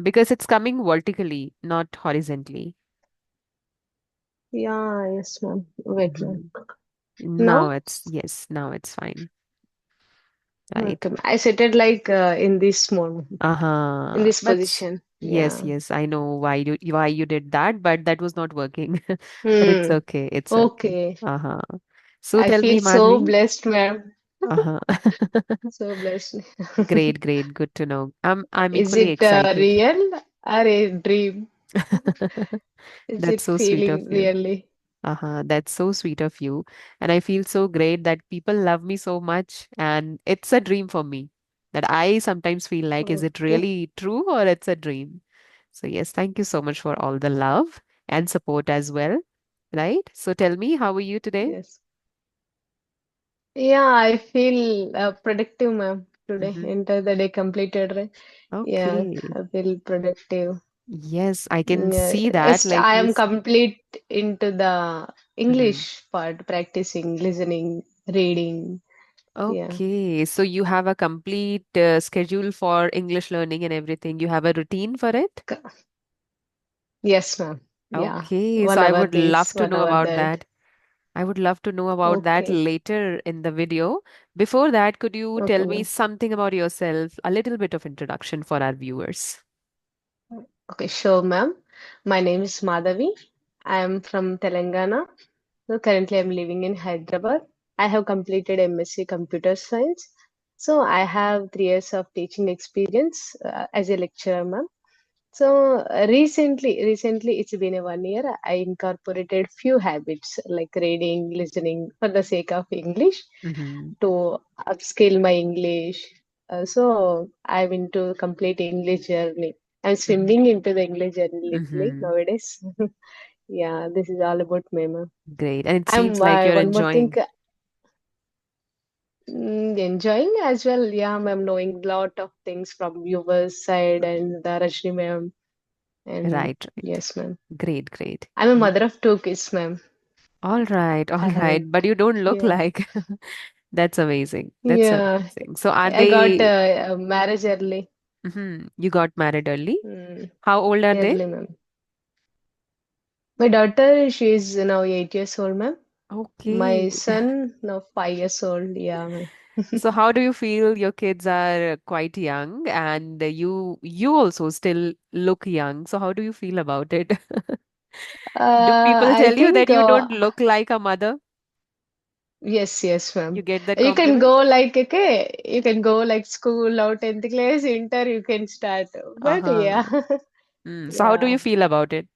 Because it's coming vertically, not horizontally. Yeah, yes, ma'am. Wait, ma'am. Mhm. Now Now? it's, yes, now it's fine. Right. Okay, I set it like in this mode, in Uh-huh. this But position. yes, Yeah. yes, I know why you did that, but that was not working. But it's Hmm. okay. It's okay. Okay. Uh-huh. So I tell feel me, so Madhvi. blessed, ma'am. Uh-huh. So blessed. Great, great. Good to know. I'm Is equally it excited. real or a dream? Is That's it so sweet of feeling you. really? Uh-huh. That's so sweet of you. And I feel so great that people love me so much. And it's a dream for me that I sometimes feel like, is it Okay. really true or it's a dream? So, yes, thank you so much for all the love and support as well. Right? So, tell me, how are you today? Yes. Yeah, I feel productive, ma'am, today. Mm-hmm. Enter the day completed, right? Yeah, Okay. I feel productive. Yes, I can Yeah, see that. yes, Like I you. am complete into the Mhm. English part, practicing, listening, reading. Yeah. Okay, so you have a complete schedule for English learning and everything. You have a routine for it? C- Yes, ma'am. Yeah. Okay, so One I hour would this, love to one know hour about that. that. I would love to know about that Okay. later in the video. Before that, could you Okay, tell me ma'am. something about yourself, a little bit of introduction for our viewers? Okay, sure, ma'am. My name is Madhavi. I am from Telangana. So currently, I'm living in Hyderabad. I have completed MSc Computer Science. So I have 3 years of teaching experience as a lecturer, ma'am. So recently, it's been a 1 year. I incorporated few habits like reading, listening for the sake of English Mm-hmm. to upscale my English. So I'm into complete English journey. I'm swimming into the English journey literally Mm-hmm. nowadays. Yeah, this is all about me, ma'am. Great. And it I'm seems like you're one more thing, enjoying. enjoying as well. Yeah, I'm knowing lot of things from viewers side and the Rajni ma'am. And Right, right. yes, ma'am. Great, great. I'm a Mm. mother of two kids, ma'am. All I have right. a But you don't look yeah, like. That's amazing. That's yeah. amazing. So are I got they, a marriage early. you got married early? Mm, How old are they? early, ma'am. My daughter, she is now 8 years old, ma'am. Okay. My son now 5 years old. Yeah, ma'am. So how do you feel your kids are quite young and you also still look young. So how do you feel about it? Do people I tell you think that you don't look like a mother? yes, yes, You ma'am. get that You can go compliment? like okay, you can go like school out 10th class, inter you can start. But Uh-huh. yeah, So how do yeah. you feel about it?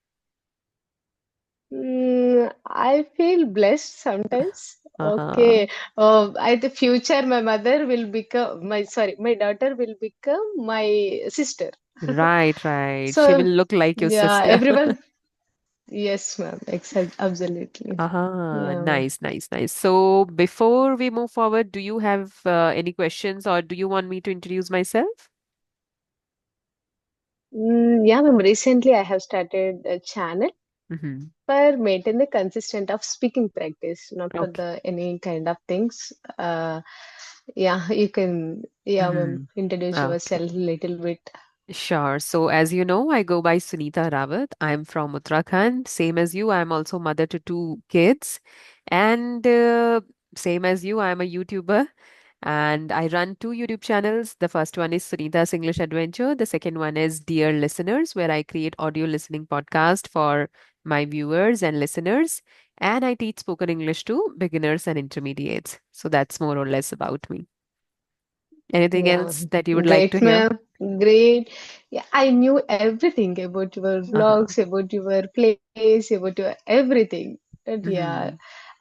I feel blessed sometimes. Uh-huh. Okay. I the future my mother will become my sorry, my daughter will become my sister. Right, right. She will So look like your yeah, sister. everyone. Yes, ma'am. Absolutely. Uh-huh. Yeah, ma'am. Nice, nice, nice. So before we move forward, do you have any questions or do you want me to introduce myself? Yeah, ma'am. Recently, I have started a channel Mm-hmm. for maintain the consistent of speaking practice, not for Okay. the any kind of things. Yeah, you can. Yeah, ma'am. Mm-hmm. Introduce Okay. yourself a little bit. Sure. So, as you know, I go by Sunita Rawat. I'm from Uttarakhand. Same as you, I'm also mother to two kids. And same as you, I'm a YouTuber. And I run two YouTube channels. The first one is Sunita's English Adventure. The second one is Dear Listeners, where I create audio listening podcast for my viewers and listeners. And I teach spoken English to beginners and intermediates. So that's more or less about me. Anything Yeah, else that you would like to great, hear? ma'am. Great. Yeah, I knew everything about your Uh-huh. vlogs, about your place, about your everything. And yeah, Mm-hmm.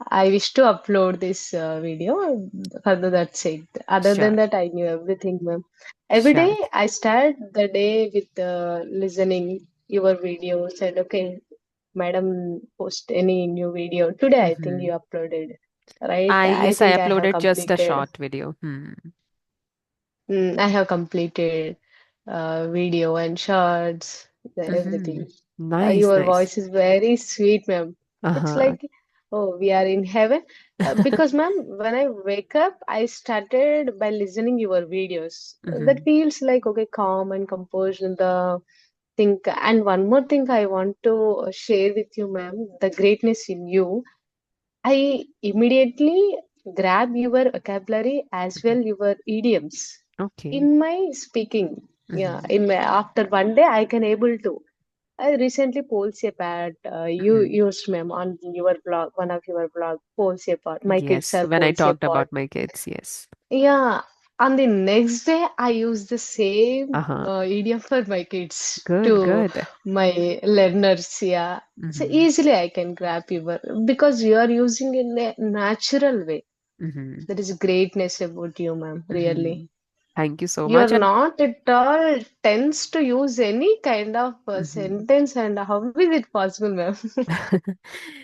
I wish to upload this video. Further, that's it. Other than Sure. that, I knew everything, ma'am. Every day, Sure. I start the day with listening your videos and okay, madam, post any new video. Today, I think Hmm. you uploaded, right? I Yes, I think I have uploaded just a completed. short video. Hmm. I have completed video and shorts, Hmm. everything. Nice, Your nice. voice is very sweet, ma'am. It's Uh-huh. like, oh, we are in heaven. Because, ma'am, when I wake up, I started by listening your videos. That Hmm. feels like okay, calm and composed in the think, and one more thing I want to share with you, ma'am, the greatness in you. I immediately grab your vocabulary as Mhm. well your idioms Okay. in my speaking. Yeah, Hmm. in my after one day I can able to. I recently polls a part you Hmm. used ma'am on your blog, one of your blog polls a part. My kids Yes, are when I polls a talked part. about my kids, yes. Yeah, on the next day I use the same Uh-huh. idiom for my kids Good, to good. my learners. Yeah, so Mm-hmm. easily I can grab your because you are using in a natural way. Mm-hmm. That is greatness about you, ma'am. Really. Mm-hmm. Thank you so You are much. And not at all tense to use any kind of mhm. sentence, and how is it possible, ma'am?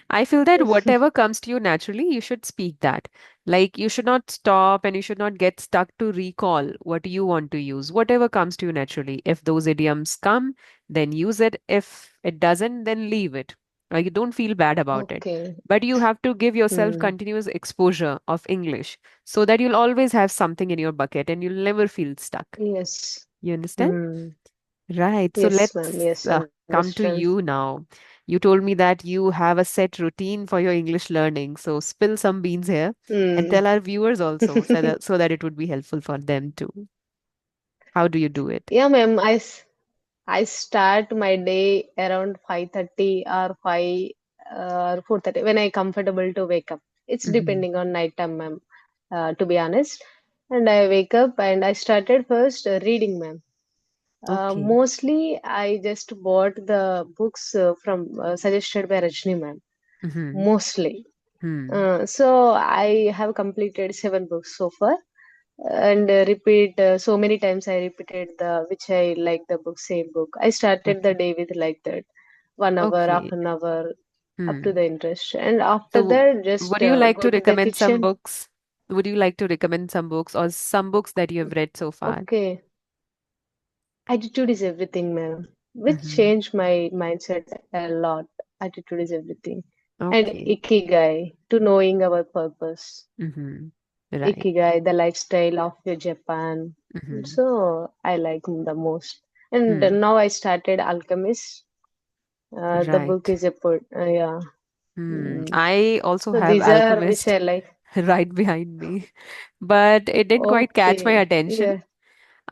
I feel that whatever comes to you naturally, you should speak that. Like you should not stop and you should not get stuck to recall what you want to use. Whatever comes to you naturally. If those idioms come, then use it. If it doesn't, then leave it. Like you don't feel bad about it. Okay. But you have to give yourself Hmm. continuous exposure of English so that you'll always have something in your bucket and you'll never feel stuck. Yes. You understand? Hmm. Right. So Yes, ma'am. let's Yes, come to understand. you now. You told me that you have a set routine for your English learning. So spill some beans here and Hmm. tell our viewers also so that it would be helpful for them too. How do you do it? Yeah, ma'am. I start my day around 5:30 or 5 or 4:30 when I comfortable to wake up. It's Mm-hmm. depending on night time, ma'am. To be honest, and I wake up and I started first reading, ma'am. Okay. Mostly, I just bought the books from suggested by Rajni, ma'am. Mm-hmm. Mostly. Hmm. So I have completed 7 books so far, and repeat so many times. I repeated the which I like the book, same book. I started the Okay. day with like that, 1 hour, half Okay. an hour, up to Hmm. the interest, and after So that, just would you like go to to the recommend some kitchen. books? Would you like to recommend some books or some books that you have read so far? Okay, attitude is everything, ma'am. Which Mm-hmm. changed my mindset a lot. Attitude is everything. And Okay. Ikigai, to knowing our purpose. Mm-hmm. Right. Ikigai, the lifestyle of Japan. Mm-hmm. So I like the most. And Hmm. now I started Alchemist. The book Right. is a put, yeah. Hmm. Mm. I also So have these are which Alchemist I like. right behind me, but it didn't quite catch my Okay, attention.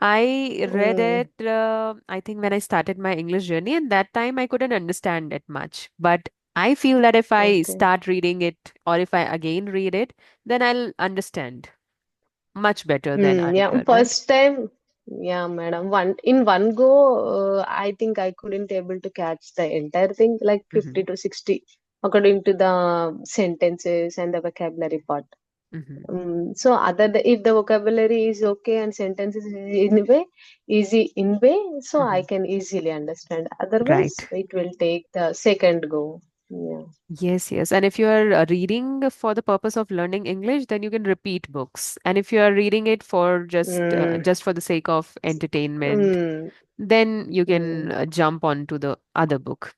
yeah. I read Mm. it, I think, when I started my English journey, and that time I couldn't understand it much. But I feel that if I Okay. start reading it or if I again read it, then I'll understand much better than Yeah, earlier, right? first time, yeah, madam. One go, I think I couldn't able to catch the entire thing, like Mm-hmm. 50 to 60, according to the sentences and the vocabulary part. Mm-hmm. So if the vocabulary is okay and sentences is in way easy in way, so I Mm-hmm. can easily understand. Otherwise, Right. it will take the second go. Yeah. Yes, yes. And if you are reading for the purpose of learning English, then you can repeat books. And if you are reading it for Mm, just for the sake of entertainment, mm, then you can mm, jump on to the other book,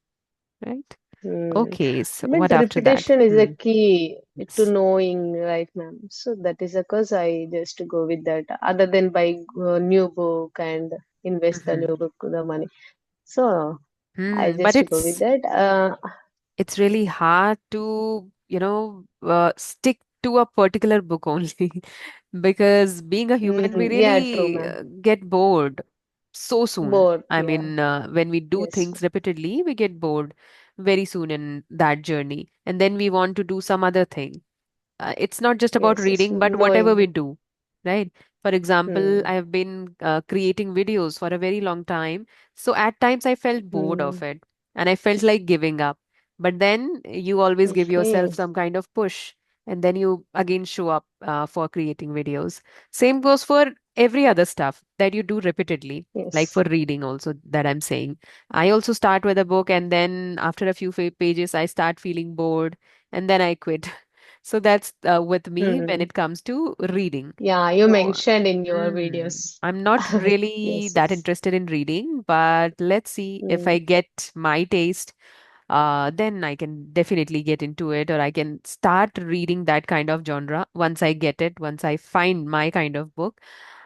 right? mm. Okay, so But what the after that? repetition is a Hmm. key to Yes. knowing, right, ma'am? So that is the cause I just go with that. Other than buy new book and invest the Hmm. new book the money. So I Hmm. But just go with that. it's really hard to, stick to a particular book only because being a human, we Yeah, true, really ma'am. get bored so soon. Bored, I yeah. mean, when we do Yes, things repeatedly, we get bored very soon in that journey. And then we want to do some other thing. It's not just about yes, reading, but whatever we knowing. do, right? For example, Hmm. I have been creating videos for a very long time. So at times I felt bored Hmm. of it and I felt like giving up. But then you always give yourself Okay. some kind of push and then you again show up for creating videos. Same goes for every other stuff that you do repeatedly, like Yes. for reading, also, that I'm saying. I also start with a book and then after a few pages, I start feeling bored and then I quit. So that's with me when Hmm. it comes to reading. Yeah, you So, mentioned in your videos. I'm not really Yes, that yes. interested in reading, but let's see if Hmm. I get my taste, then I can definitely get into it, or I can start reading that kind of genre once I get it, once I find my kind of book.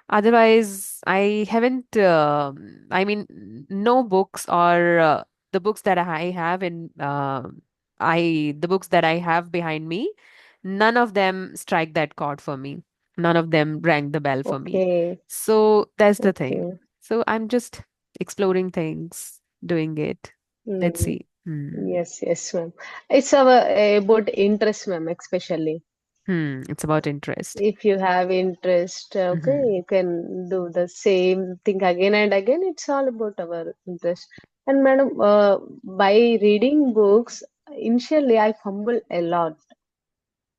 Otherwise, I haven't, I mean, no books or the books that I have the books that I have behind me, none of them strike that chord for me. None of them rang the bell for me. Okay, So that's the thing. okay. So I'm just exploring things, doing it. Let's Mm. see. Hmm. Yes, yes, ma'am. It's about interest, ma'am, especially. It's about interest. If you have interest, okay, Hmm. you can do the same thing again and again. It's all about our interest. And madam, by reading books, initially I fumble a lot.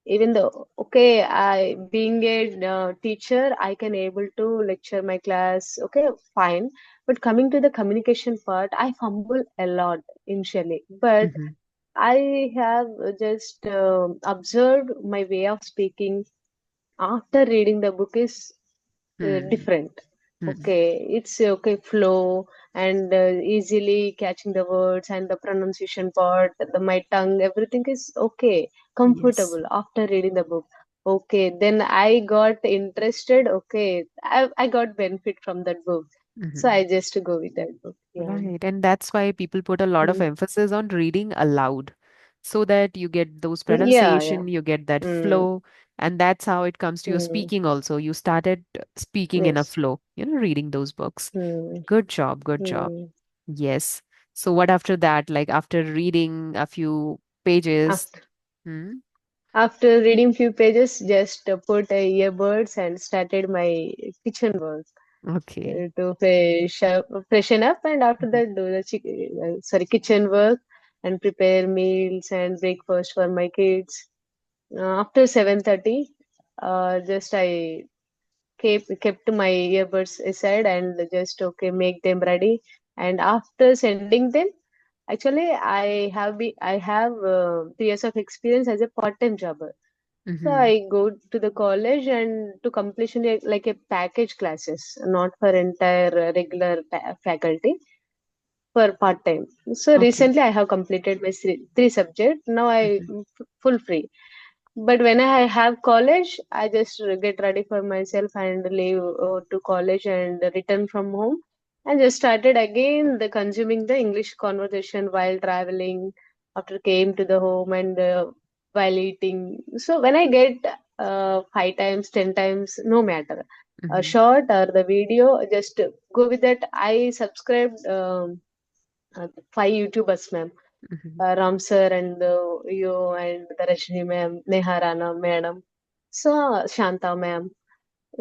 Even though, okay, I being a teacher, I can able to lecture my class, okay, fine. But coming to the communication part, I fumble a lot initially. But Hmm. I have just observed my way of speaking after reading the book is Hmm. different. Hmm. Okay, it's okay flow and easily catching the words and the pronunciation part, my tongue, everything is okay, Yes. comfortable after reading the book. Okay, then I got interested. Okay, I got benefit from that book, so Hmm. I just go with that book. Yeah. Right. And that's why people put a lot of Mm. emphasis on reading aloud so that you get those Yeah, yeah. pronunciation, you get that Mm. flow, and that's how it comes to your Mm. speaking also. You started speaking in a Yes. flow, reading those books. Mm. Good job, good job. Mm. Yes. So what after that? Like after reading a few pages? After Hmm? After reading few pages, just put earbuds and started my kitchen work Okay. to freshen up, and after Mhm. that do the kitchen work and prepare meals and breakfast for my kids. After 7:30, just I kept my earbuds aside and just okay make them ready. And after sending them, actually I have 3 years of experience as a part-time jobber. So Mhm. I go to the college and to completion like a package classes, not for entire regular faculty, for part time. So Okay. recently I have completed my three subject. Now I Mhm. full free. But when I have college, I just get ready for myself and leave to college and return from home. And just started again the consuming the English conversation while traveling. After came to the home and while eating. So when I get 5 times, 10 times, no matter, a Mhm. short or the video, just go with that. I subscribed five YouTubers, ma'am. Mhm. Ram sir and you and the Rajni ma'am, Neha Rana madam, so Shanta ma'am.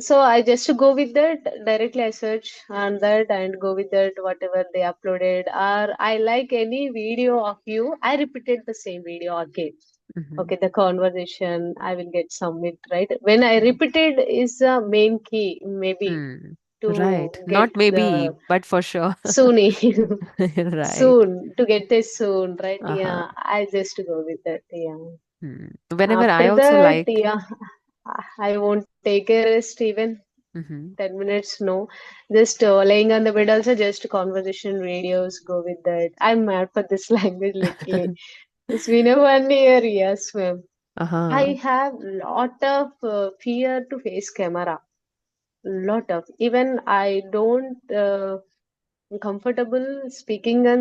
So I just go with that directly. I search on that and go with that whatever they uploaded. Or I like any video of you, I repeated the same video again. Mhm. Okay, the conversation I will get submit right. When I repeated is the main key, maybe Hmm. to Right. get Not maybe, the but for sure. soon. Right. Soon to get this soon, right? Uh-huh. Yeah, I just go with that. Yeah. Whenever I After also that, like. yeah, I won't take a rest even Hmm. 10 minutes. No, just laying on the bed. Also, just conversation videos. Go with that. I'm mad for this language. Literally, it's been a 1 year. Yes, ma'am. I Uh-huh. have lot of fear to face camera. Lot of even I don't. Comfortable speaking on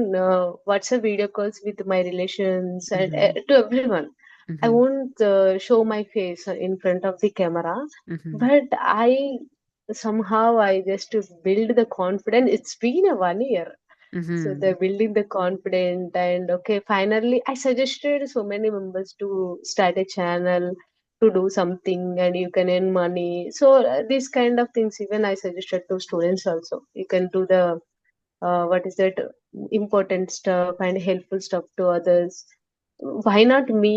WhatsApp video calls with my relations and Hmm. to everyone. I Hmm. won't show my face in front of the camera, Hmm. but I somehow I just to build the confidence. It's been a 1 year, so Hmm. they're building the confidence, and okay, finally, I suggested so many members to start a channel to do something, and you can earn money. So these kind of things, even I suggested to students also. You can do the what is that important stuff and helpful stuff to others. Why not me?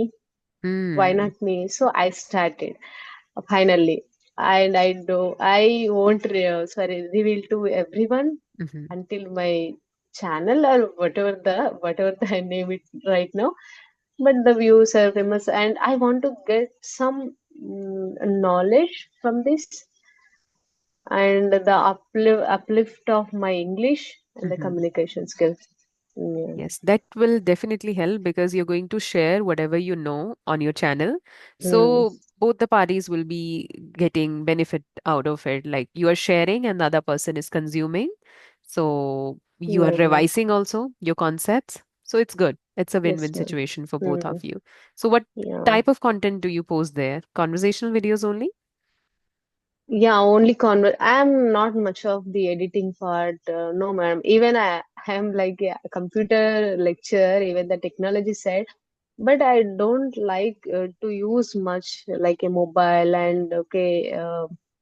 Why Hmm. not me? So I started finally, and I won't reveal to everyone Hmm. until my channel or whatever the I name it right now. But the views are famous, and I want to get some knowledge from this and the uplift of my English and the Hmm. communication skills. Yeah. Yes, that will definitely help because you're going to share whatever you know on your channel. Mm. So both the parties will be getting benefit out of it. Like you are sharing and the other person is consuming. So you are Yeah, ma'am. revising also your concepts. So it's good. It's a Yes, win-win ma'am. situation for both Mm. of you. So what Yeah. type of content do you post there? Conversational videos only? Yeah, only convert. I'm not much of the editing part. No, ma'am. Even I am like a computer lecturer, even the technology side. But I don't like to use much like a mobile and okay,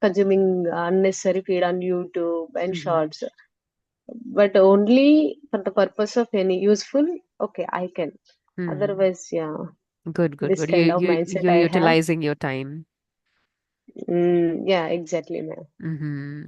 consuming unnecessary feed on YouTube and Mm-hmm. shorts. But only for the purpose of any useful, okay, I can. Hmm. Otherwise, yeah, Good, good, this good. You kind of you mindset you're I have. utilizing your time. Yeah, exactly, ma'am.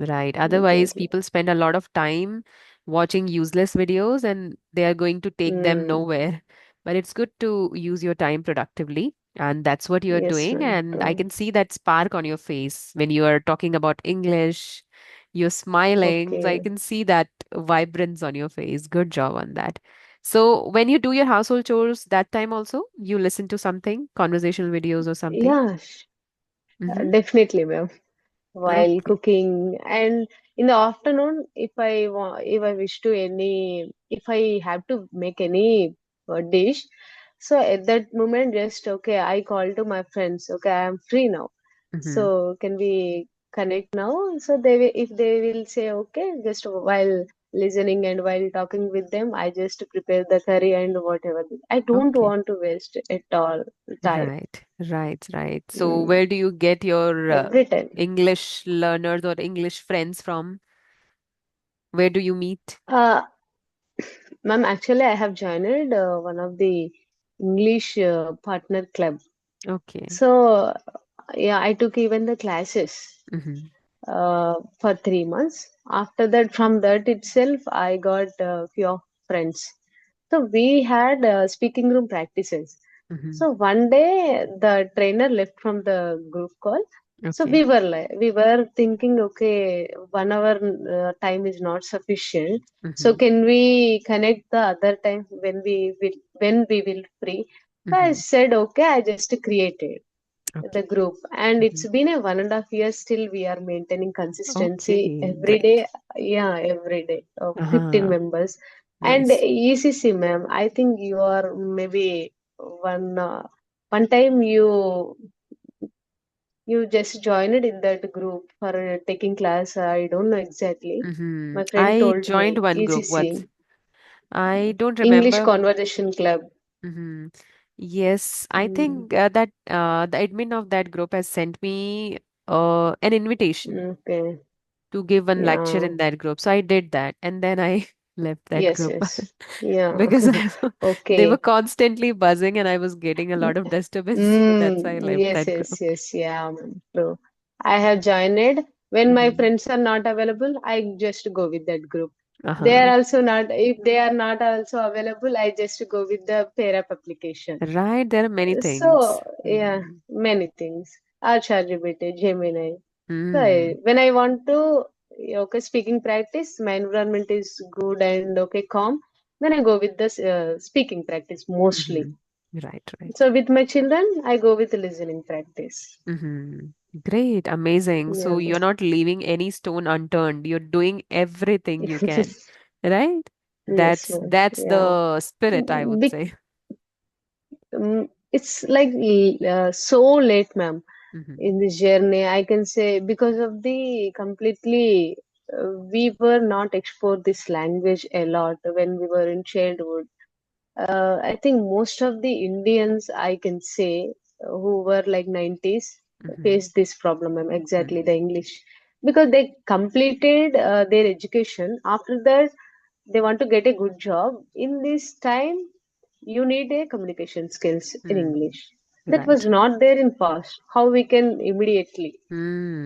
Right. Otherwise, Exactly. people spend a lot of time watching useless videos and they are going to take them Mm, nowhere. But it's good to use your time productively. And that's what you're yes, doing. ma'am. And I True. can see that spark on your face when you are talking about English. You're smiling. So I Okay. can see that vibrance on your face. Good job on that. So when you do your household chores, that time also you listen to something, conversational videos or something. Yeah, Mm-hmm. definitely, ma'am. While Okay. cooking and in the afternoon, if I wish to any, if I have to make any dish, so at that moment, just okay, I call to my friends. Okay, I am free now. Mm-hmm. So can we connect now? So they will, if they will say okay, just while listening and while talking with them, I just prepare the curry and whatever. I don't Okay. want to waste at all time. Right, right. So, Mm, where do you get your every time. English learners or English friends from? Where do you meet? Uh, Ma'am, actually, I have joined one of the English partner club. Okay. So, yeah, I took even the classes Mm-hmm. for 3 months. After that, from that itself, I got a few of friends. So we had speaking room practices. Mm-hmm. So one day the trainer left from the group call. So Okay. we were thinking, okay, 1 hour time is not sufficient. So Mm-hmm. can we connect the other time when we will free? So I Mm-hmm. said, okay, I just created the Okay. group, and Mm-hmm. it's been a 1.5 years. Still we are maintaining consistency Okay. every day. Great. Yeah, every day, 15 Uh-huh. members. And Nice. ECC, ma'am, I think you are maybe one time you just joined in that group for taking class. I don't know exactly. Mm-hmm. My friend I told joined me one group once. ECC, I don't English remember. Conversation Club. Mm-hmm. Yes, I Mm, think that the admin of that group has sent me an invitation okay, to give one lecture yeah, in that group. So I did that and then I left that yes, group yes, yeah, because they were okay. constantly buzzing and I was getting a lot of disturbance. So that's why I left Yes, that yes, group. yes, yeah, true. I have joined. When my Hmm. friends are not available, I just go with that group. They are Uh-huh. also not, if they are not also available, I just go with the pair up application. Right, there are many things. So, yeah, Hmm. many things. ChatGPT, Gemini. So, Hmm. when I want to, okay, speaking practice, my environment is good and okay, calm, then I go with the speaking practice mostly. Hmm. Right, right. So with my children, I go with listening practice. Hmm. Great, amazing. Yeah, So you're not leaving any stone unturned. You're doing everything you can, right? yes, That's ma'am. that's Yeah. the spirit, I would Be say. it's like so late, ma'am, Hmm. in this journey. I can say because of the completely, we were not exposed this language a lot when we were in childhood. I think most of the Indians, I can say, who were like 90s, Hmm. faced this problem, exactly Hmm. the English, because they completed their education. After that, they want to get a good job. In this time, you need a communication skills in Hmm. English. That was Right. not there in past. How we can immediately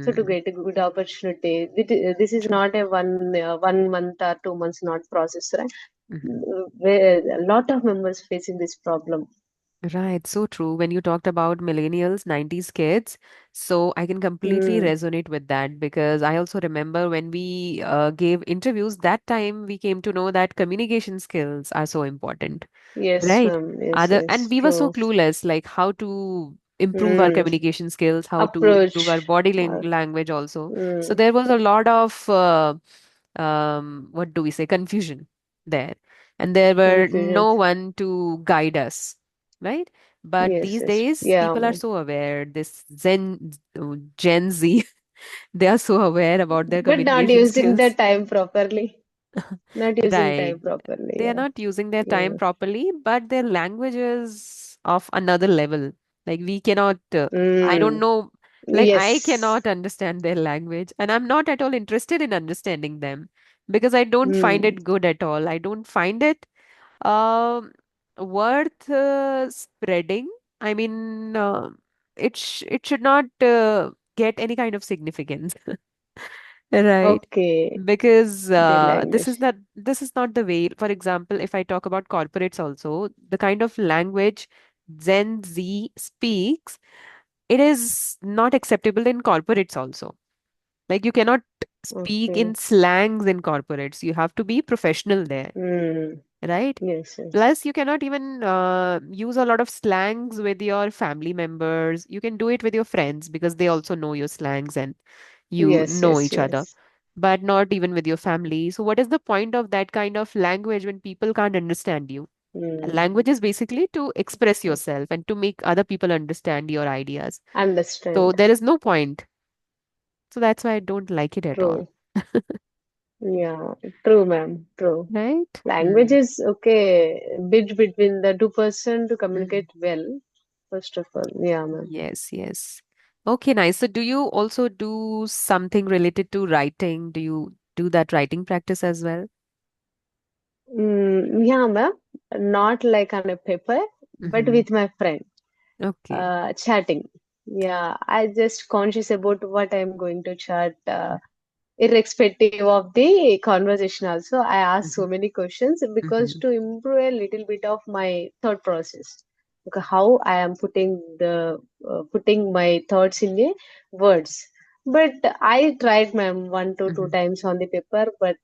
so to Hmm. get a good opportunity. This is True. not a 1 month or 2 months not process, right? Hmm. Where a lot of members facing this problem. Right, so true. When you talked about millennials, 90s kids, so I can completely Mm, resonate with that because I also remember when we gave interviews, that time we came to know that communication skills are so important, yes, right? ma'am. Yes, Other, and yes, we were so true. clueless, like how to improve our Mm, communication skills, how to improve our approach. body Uh, language also. So mm, there was a lot of what do we say, confusion there, and there were confusion. no one to guide us, right? But Yes, these yes. days Yeah, people are ma'am. so aware, this Gen Z, they are so aware about their But not communication using the skills. time properly. Not using Right. time properly. They are Yeah. not using their time Yeah. properly, but their language is of another level. Like we cannot, I don't Mm, know, like I yes. cannot understand their language, and I'm not at all interested in understanding them because I don't find Mm, it good at all. I don't find it um, worth spreading. I mean, it should not get any kind of significance. Right. okay. Because The language. this is not the way. For example, if I talk about corporates also, the kind of language Gen Z speaks, it is not acceptable in corporates also. Like you cannot speak in Okay. slangs in corporates. You have to be professional there, Mm, right? yes, yes. Plus, you cannot even use a lot of slangs with your family members. You can do it with your friends because they also know your slangs and you Yes, know yes, each other, yes. but not even with your family. So, what is the point of that kind of language when people can't understand you? Mm, Language is basically to express yourself and to make other people understand your ideas. So, understand. there is no point. So, that's why I don't like it at all. True. Yeah, true, ma'am. True. Right? Language Hmm. is okay, bridge between the two person to Mhm. communicate well, first of all. Yeah, ma'am. Yes, yes. Okay, nice. So, do you also do something related to writing? Do you do that writing practice as well? Yeah, ma'am. Not like on a paper, but Mm-hmm. with my friend, Okay. chatting. Yeah, I just conscious about what I'm going to chat. Irrespective of the conversation also, I ask Mm-hmm. so many questions because Mm-hmm. to improve a little bit of my thought process. Okay, how I am putting my thoughts in the words. But I tried, ma'am, one to two Mm-hmm. times on the paper, but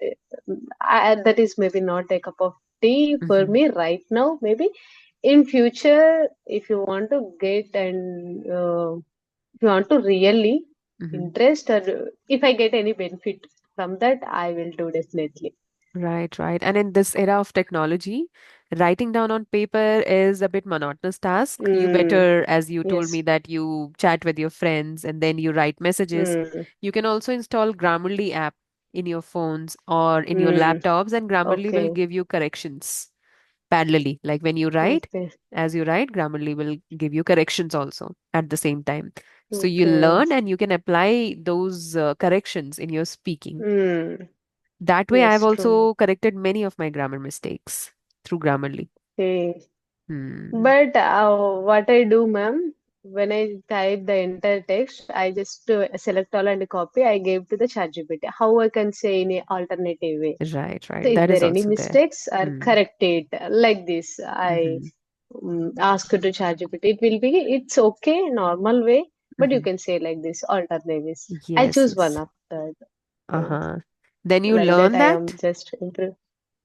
that is maybe not a cup of tea for Mm-hmm. me right now. Maybe in future, if you want to get and if you want to really Mm-hmm. interest or if I get any benefit from that, I will do definitely. Right, right. And in this era of technology, writing down on paper is a bit monotonous task. You Mm, better, as you told me, yes. that you chat with your friends and then you write messages. Mm, You can also install Grammarly app in your phones or in your mm, laptops, and Grammarly will okay. give you corrections parallelly. Like when you write, Okay. as you write, Grammarly will give you corrections also at the same time. So you Okay. learn and you can apply those corrections in your speaking. Mm, That way, I've yes, true. also corrected many of my grammar mistakes through Grammarly. Okay. Hmm. But what I do, ma'am, when I type the entire text, I just select all and copy. I gave to the ChatGPT. How I can say in a alternative way. Right, So right. if That is there any also there. mistakes are Hmm. corrected like this, I Mm-hmm. ask to ChatGPT. It will be it's okay normal way, but you Mm-hmm. can say like this alternatives. I Yes, choose one yes. of that. Uh, Uh-huh. Then you like that, learn I am that? just improve.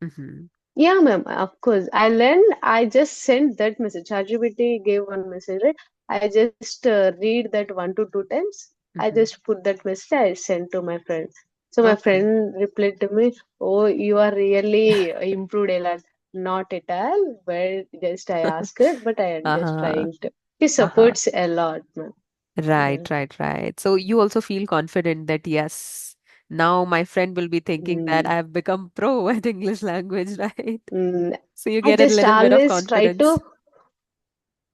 Mm-hmm. Yeah, ma'am. Of course, I learned. I just sent that message. ChatGPT gave one message, right? I just read that one to two times. I Mm-hmm. just put that message. I sent to my friend. So my Okay. friend replied to me, "Oh, you are really improved a lot." Not at all, but just I asked it, but I am just Uh-huh. trying to. He Uh-huh. supports a lot, ma'am. Yeah. Right, right, right. So you also feel confident that yes, now my friend will be thinking that Mm, I have become pro at English language, right? mm. So you I get a just little bit of always try confidence. to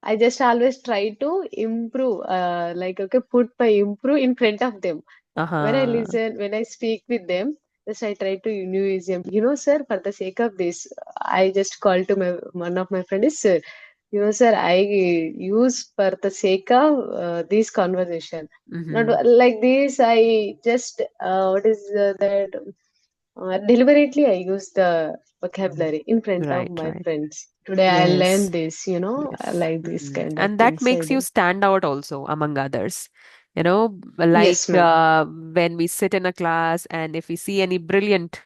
I just always try to improve, like, okay, put my improve in front of them. When I Uh-huh. listen, when I speak with them, just I try to use them. Sir, for the sake of this, I just call to my one of my friends, sir. Sir, I use for the sake of this conversation. Not Mm-hmm. like this. I just what is that? Deliberately, I use the vocabulary in front of Right, my right. friends. today I Yes. learned this, I Yes. like this kind of And that things I makes you do. stand out also among others. Like Yes, ma'am. when we sit in a class and if we see any brilliant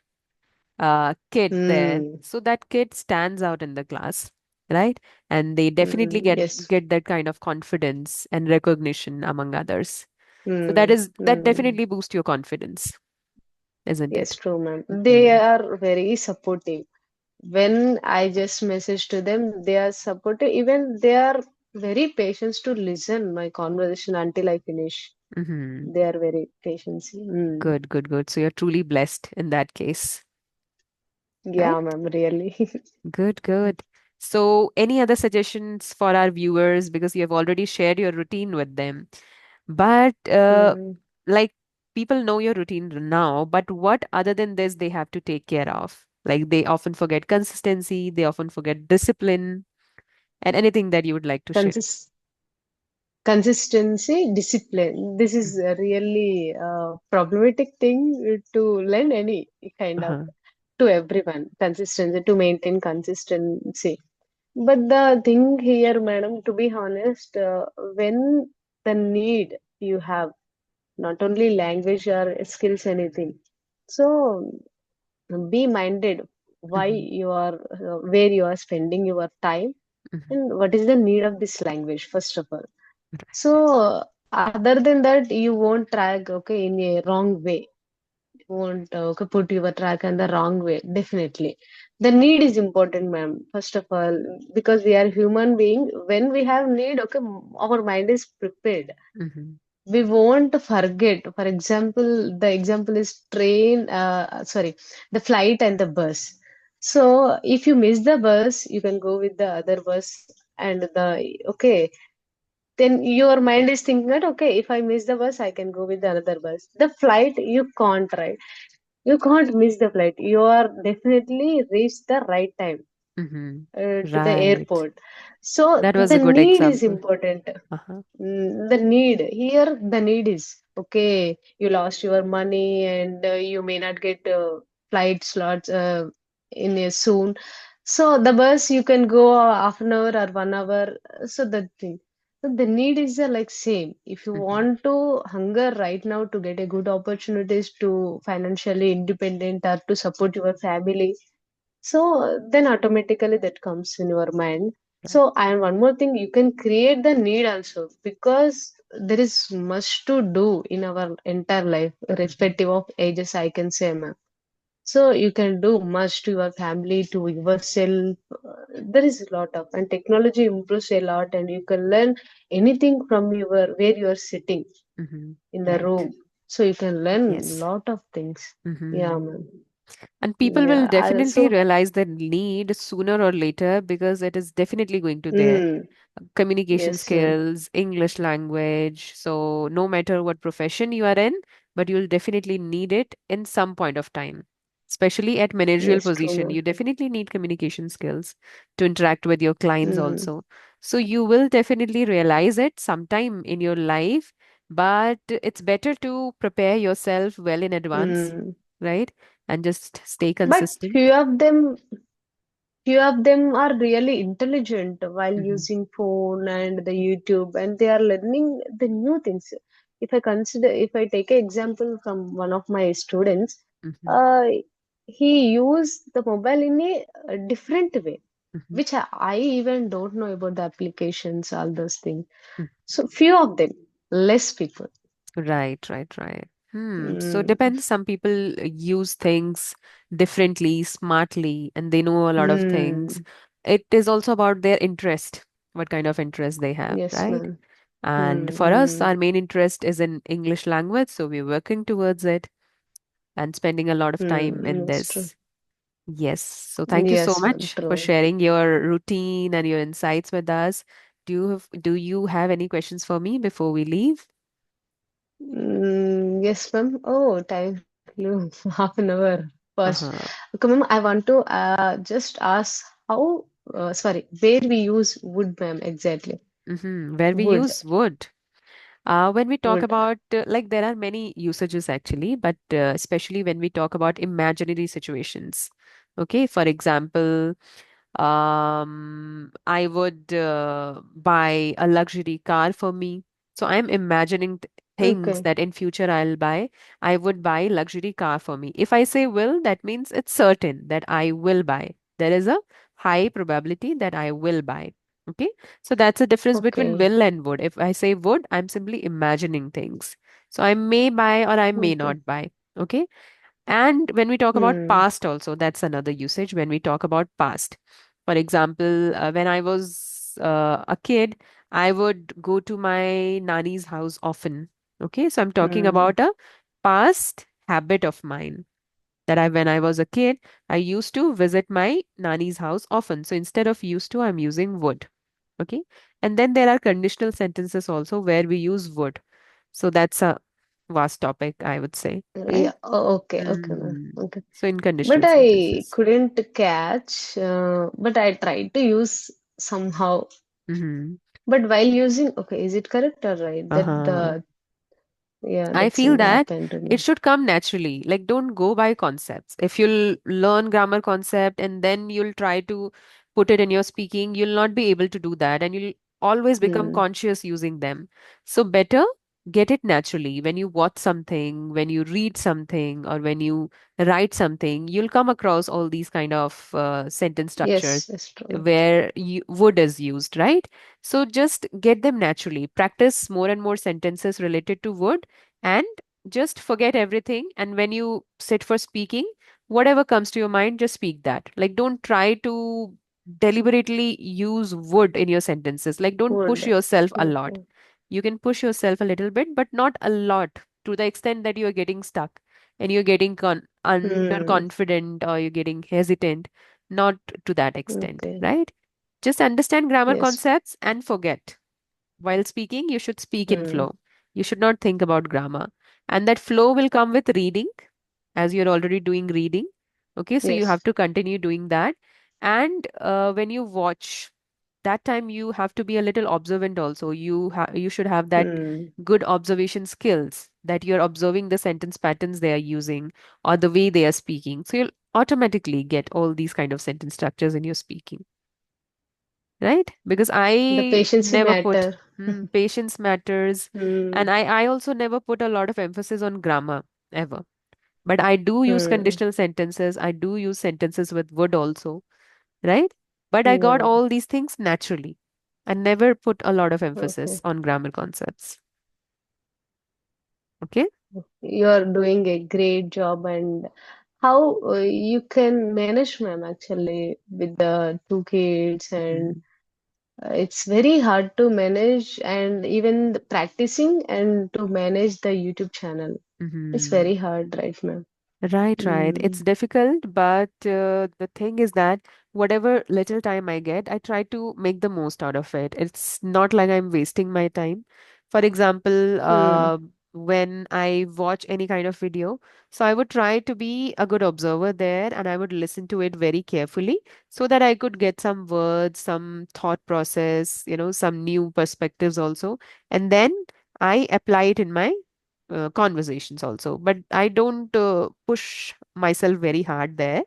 kid there, Mm, so that kid stands out in the class, right? And they definitely get yes. get that kind of confidence and recognition among others. So Mm, that mm. definitely boosts your confidence, isn't Yes, it? true, ma'am. They Mhm. are very supportive. When I just message to them, they are supportive. Even they are very patient to listen my conversation until I finish. Mhm. They are very patient. Mm. Good, good, good. So you're truly blessed in that case, right? Yeah, ma'am, really. Good, good. So, any other suggestions for our viewers? Because you have already shared your routine with them. But, Mm. like, people know your routine now, but what other than this they have to take care of? Like, they often forget consistency, they often forget discipline, and anything that you would like to share. Consist Consistency, discipline. This Mm. is a really problematic thing to learn any kind of Uh-huh. to everyone. Consistency to maintain consistency. But the thing here, madam, to be honest, when the need you have, not only language or skills, anything. So be minded why Hmm. you are, where you are spending your time, Hmm. and what is the need of this language, first of all. Right. So other than that, you won't track, okay, in a wrong way. You won't okay, put your track in the wrong way. Definitely, the need is important, ma'am. First of all, because we are human being. When we have need, okay, our mind is prepared. Hmm. We won't forget. For example, the example is train. Sorry, the flight and the bus. So if you miss the bus, you can go with the other bus and the okay, then your mind is thinking that okay, if I miss the bus I can go with the another bus. The flight you can't, right? You can't miss the flight. You are definitely reach the right time Hmm. to the Right. airport. So That was the a good need is example. important. Uh-huh. The need here, the need is okay. You lost your money and you may not get flight slots in a soon. So the bus you can go half an hour or 1 hour. So the thing, so the need is like same. If you Hmm. want to hunger right now to get a good opportunities to financially independent or to support your family, so then automatically that comes in your mind. Right. So and one more thing, you can create the need also because there is much to do in our entire life, Hmm. irrespective of ages, I can say, ma'am. So you can do much to your family, to yourself. There is a lot of, and technology improves a lot, and you can learn anything from your where you are sitting Hmm. in the Right. room. So you can learn Yes. lot of things. Yeah, Hmm. ma'am. And people will Yeah. definitely Also, realize the need sooner or later because it is definitely going to there. mm, Communication yes, ma'am. skills, English language. So no matter what profession you are in, but you'll definitely need it in some point of time. Especially at managerial Yes, true, position, ma'am. you definitely need communication skills to interact with your clients Mm, also. So you will definitely realize it sometime in your life, but it's better to prepare yourself well in advance, mm. right? And just stay But consistent. few of them are really intelligent while Hmm. using phone and the YouTube, and they are learning the new things. If I take an example from one of my students, Hmm. uh, he used the mobile in a different way, Hmm. which I even don't know about the applications, all those things. So few of them, less people. Right, right, right. So Mm, depends. Some people use things differently, smartly, and they know a lot of things. mm. It is also about their interest, what kind of interest they have, Yes, right? ma'am. And for us, Mm-hmm. our main interest is in English language, so we're working towards it and spending a lot of time in Yes, true. this. Yes. So thank you so Yes, ma'am. much for True. sharing your routine and your insights with us. Do you have any questions for me before we leave? Yes, ma'am. Oh, time flew. Half an hour first. Uh-huh. Okay, ma'am. I want to just ask how. Sorry, where we use wood, ma'am? Exactly. Where we Wood. use wood. When we talk Wood. about, like, there are many usages actually, but especially when we talk about imaginary situations. Okay, for example, I would buy a luxury car for me. So I'm imagining things Okay. that in future I'll buy. I would buy luxury car for me. If I say will, that means it's certain that I will buy. There is a high probability that I will buy. Okay. So that's the difference between Okay. will and would. If I say would, I'm simply imagining things. So I may buy or I may Okay. not buy. Okay. And when we talk about Hmm. past, also, that's another usage when we talk about past. For example, when I was a kid, I would go to my nani's house often. Okay, so I'm talking Hmm. about a past habit of mine that when I was a kid, I used to visit my nani's house often. So instead of used to, I'm using would. Okay, and then there are conditional sentences also where we use would. So that's a vast topic, I would say, right? Yeah. Oh, okay. Okay, ma'am. Mm. Okay. So in But conditional I sentences. couldn't catch, but I tried to use somehow. Hmm. But while using, okay, is it correct or right? That Uh-huh. the, yeah, I that feel thing that happened to it me. should come naturally. Like, don't go by concepts. If you'll learn grammar concept and then you'll try to put it in your speaking, you'll not be able to do that, and you'll always become Hmm. conscious using them. So better get it naturally. When you watch something, when you read something, or when you write something, you'll come across all these kind of sentence structures Yes, that's true. where would is used, right? So just get them naturally. Practice more and more sentences related to would, and just forget everything. And when you sit for speaking, whatever comes to your mind, just speak that. Like, don't try to deliberately use would in your sentences. Like, don't push Would. yourself a lot. Okay. You can push yourself a little bit, but not a lot, to the extent that you're getting stuck and you're getting Hmm. underconfident, or you're getting hesitant. Not to that extent, Okay. right? Just understand grammar Yes. concepts and forget. While speaking, you should speak in Hmm. flow. You should not think about grammar. And that flow will come with reading, as you're already doing reading. Okay, so you Yes. have to continue doing that. And when you watch, that time you have to be a little observant also. You should have that Hmm. good observation skills, that you're observing the sentence patterns they are using or the way they are speaking. So you'll automatically get all these kind of sentence structures in your speaking, right? Because The I patience never put matter. patience matters, Hmm. and I also never put a lot of emphasis on grammar ever. But I do use Hmm. conditional sentences. I do use sentences with would also, right? But I got Yeah. all these things naturally. I never put a lot of emphasis Okay. on grammar concepts. Okay. You are doing a great job. And how you can manage, ma'am, actually, with the two kids, and Mhm. it's very hard to manage, and even the practicing and to manage the YouTube channel. It's Mhm. very hard, right, ma'am? Right, right. It's Mm. difficult, but the thing is that whatever little time I get, I try to make the most out of it. It's not like I'm wasting my time. For example, Mm. when I watch any kind of video, so I would try to be a good observer there, and I would listen to it very carefully so that I could get some words, some thought process, some new perspectives also. And then I apply it in my conversations also. But I don't push myself very hard there.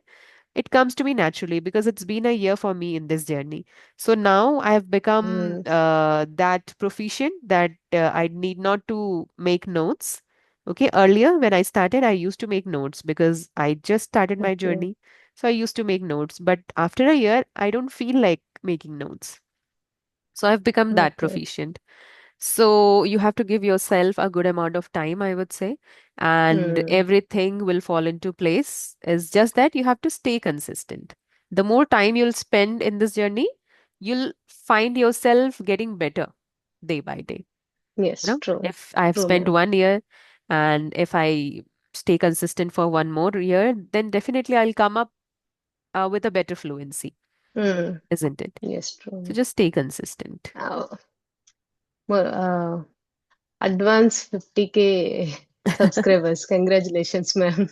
It comes to me naturally because it's been a year for me in this journey. So now I have become Mm. that proficient that I need not to make notes. Okay, earlier when I started, I used to make notes because I just started my Okay. journey. So I used to make notes. But after a year, I don't feel like making notes. So I've become that Okay. proficient. So you have to give yourself a good amount of time, I would say, and Mm. everything will fall into place. It's just that you have to stay consistent. The more time you'll spend in this journey, you'll find yourself getting better day by day. Yes, true. If I have True, spent ma'am. 1 year and if I stay consistent for one more year, then definitely I'll come up with a better fluency, Mm. isn't it? Yes, So true. just stay consistent. Uh, well, advance 50K subscribers. Congratulations, ma'am.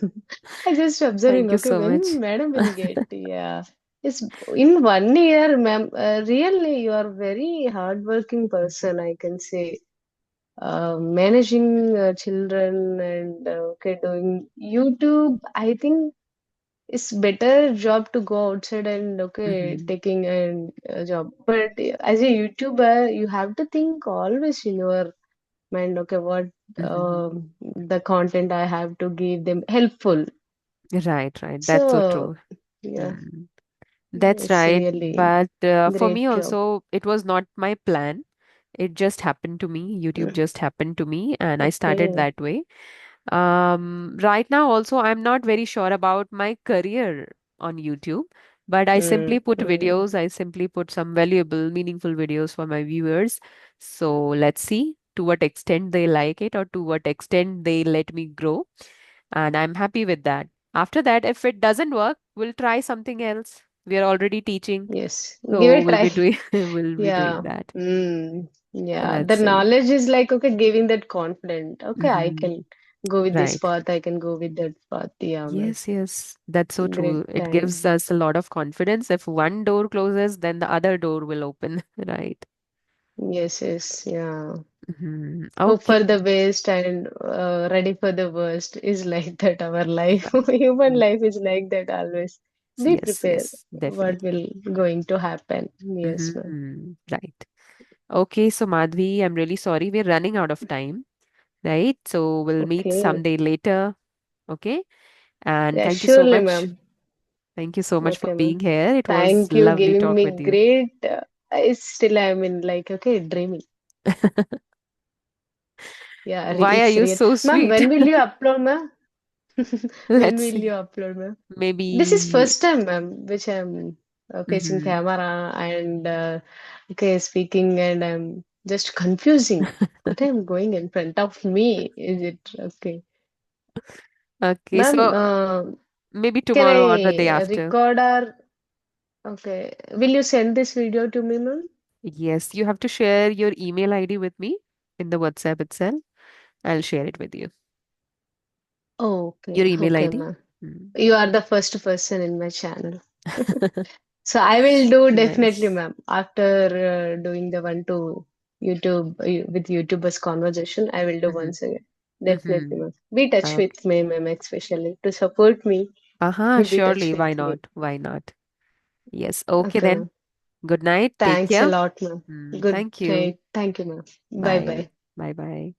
I just observing, Thank you okay, so much. when madam will get, yeah. It's in 1 year, ma'am. Really, you are very hardworking person, I can say. Managing children and okay, doing YouTube. I think it's better job to go outside and okay Mm-hmm. taking a job. But as a YouTuber, you have to think always in your mind, okay, what Mm-hmm. the content I have to give them helpful. Right, right. That's so So true. yeah, Mm. That's it's right. really But for me great job. also, it was not my plan. It just happened to me. YouTube just happened to me, and I started Okay. that way. Right now, also, I'm not very sure about my career on YouTube, but I simply put Mm. videos. I simply put some valuable, meaningful videos for my viewers. So let's see to what extent they like it or to what extent they let me grow. And I'm happy with that. After that, if it doesn't work, we'll try something else. We are already teaching, Yes, give so it a we'll be try. doing we'll be doing Yeah. that. Yeah. The Let's see. knowledge is like, okay, giving that confidence. Okay, I Hmm. can go with this Right. path, I can go with that path. Yeah, man. Yes, yes, that's so Great true. It gives time. us a lot of confidence. If one door closes, then the other door will open, right? Yes, yes, yeah. Hope Okay. for the best and ready for the worst is like that. Our life, Right. human Mm, life is like that always. Be yes, prepared. yes, What definitely. will going to happen? Yes, ma'am. Right. Okay, so Madhvi, I'm really sorry. We're running out of time, right? So we'll meet Okay. someday later. Okay. And Yeah, thank you so surely, much. ma'am. Thank you so much for Okay, being ma'am. here. It was Thank you, lovely giving talk me with you. great. It's still I'm in like okay, dreaming. Yeah, Why are it's you real. so Ma'am, sweet? when will you upload, ma'am? When Let's will you see. upload, ma'am? This is Maybe. first time, ma'am, which I'm facing Hmm. camera and okay speaking, and I'm just confusing. What I'm going in front of me? Is it okay, Okay, ma'am? so maybe Can tomorrow or the day I after. record our? Okay, will you send this video to me, ma'am? Yes, you have to share your email ID with me in the WhatsApp itself. I'll share it with you. Oh, Your okay, email okay, ID. ma'am. Mm. You are the first person in my channel. So I will do definitely, Nice. ma'am. After doing the one to YouTube with YouTubers conversation, I will do Mm-hmm. once again. Definitely, Mm-hmm. ma'am. Be touch Okay. with me, ma'am, especially to support me. Be touch Surely. Why with me. not? Why not? Yes. Okay Okay, then. ma'am. Good night. Take Thanks a care. lot, ma'am. Good Thank you. night. Thank you, ma'am. Bye Bye. bye. Bye bye.